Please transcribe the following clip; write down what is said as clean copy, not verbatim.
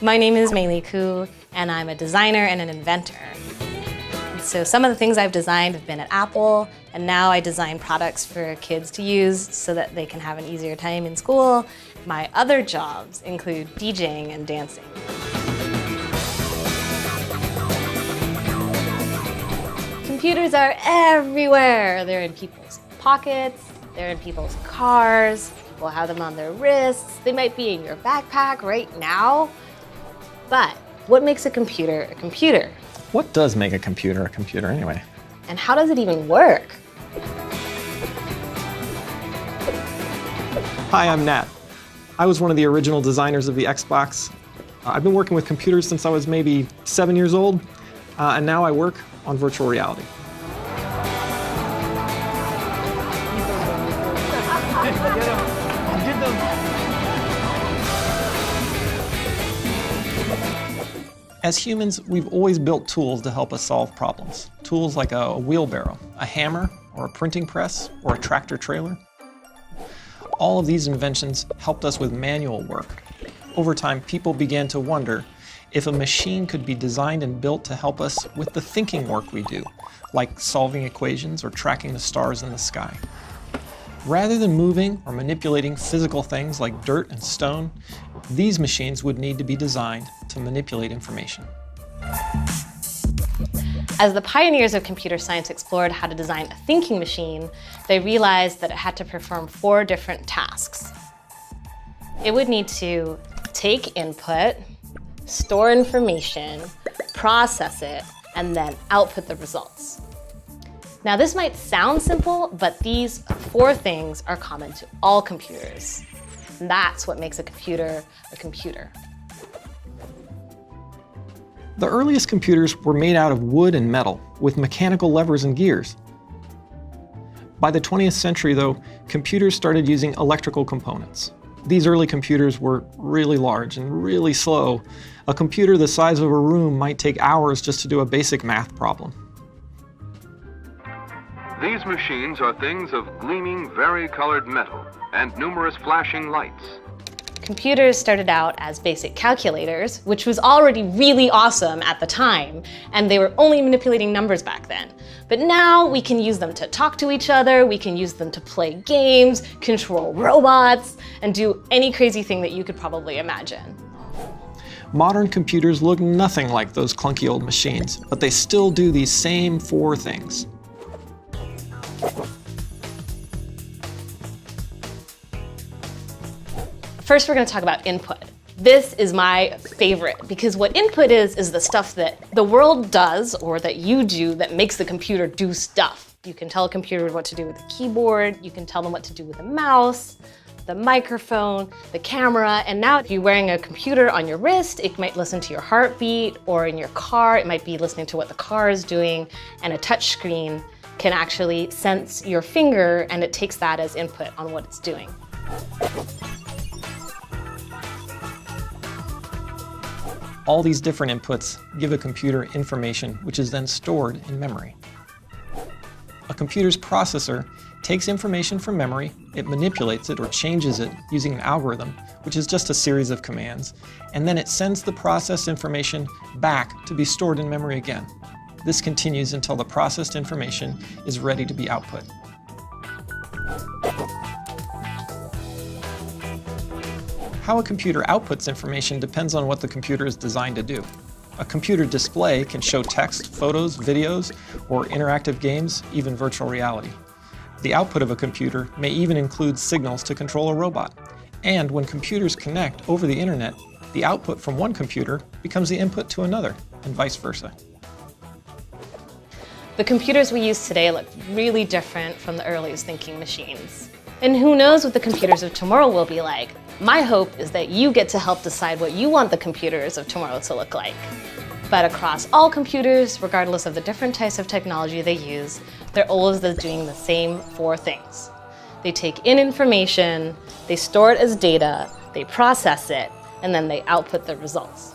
My name is Mei Li Ku, and I'm a designer and an inventor. So some of the things I've designed have been at Apple, and now I design products for kids to use so that they can have an easier time in school. My other jobs include DJing and dancing. Computers are everywhere. They're in people's pockets, they're in people's cars, people have them on their wrists, they might be in your backpack right now. But what makes a computer a computer? What does make a computer anyway? And how does it even work? Hi, I'm Nat. I was one of the original designers of the Xbox. I've been working with computers since I was maybe 7 years old, and now I work on virtual reality. As humans, we've always built tools to help us solve problems. Tools like a wheelbarrow, a hammer, or a printing press, or a tractor trailer. All of these inventions helped us with manual work. Over time, people began to wonder if a machine could be designed and built to help us with the thinking work we do, like solving equations or tracking the stars in the sky. Rather than moving or manipulating physical things like dirt and stone, these machines would need to be designed to manipulate information. As the pioneers of computer science explored how to design a thinking machine, they realized that it had to perform 4 different tasks. It would need to take input, store information, process it, and then output the results. Now this might sound simple, but these 4 things are common to all computers. And that's what makes a computer a computer. The earliest computers were made out of wood and metal, with mechanical levers and gears. By the 20th century, though, computers started using electrical components. These early computers were really large and really slow. A computer the size of a room might take hours just to do a basic math problem. These machines are things of gleaming, vari-colored metal and numerous flashing lights. Computers started out as basic calculators, which was already really awesome at the time, and they were only manipulating numbers back then. But now we can use them to talk to each other, we can use them to play games, control robots, and do any crazy thing that you could probably imagine. Modern computers look nothing like those clunky old machines, but they still do these same 4 things. First, we're going to talk about input. This is my favorite because what input is the stuff that the world does or that you do that makes the computer do stuff. You can tell a computer what to do with the keyboard, you can tell them what to do with the mouse, the microphone, the camera, and now if you're wearing a computer on your wrist, it might listen to your heartbeat, or in your car, it might be listening to what the car is doing, and a touch screen can actually sense your finger and it takes that as input on what it's doing. All these different inputs give a computer information which is then stored in memory. A computer's processor takes information from memory, it manipulates it or changes it using an algorithm, which is just a series of commands, and then it sends the processed information back to be stored in memory again. This continues until the processed information is ready to be output. How a computer outputs information depends on what the computer is designed to do. A computer display can show text, photos, videos, or interactive games, even virtual reality. The output of a computer may even include signals to control a robot. And when computers connect over the internet, the output from one computer becomes the input to another, and vice versa. The computers we use today look really different from the earliest thinking machines. And who knows what the computers of tomorrow will be like. My hope is that you get to help decide what you want the computers of tomorrow to look like. But across all computers, regardless of the different types of technology they use, they're always doing the same 4 things. They take in information, they store it as data, they process it, and then they output the results.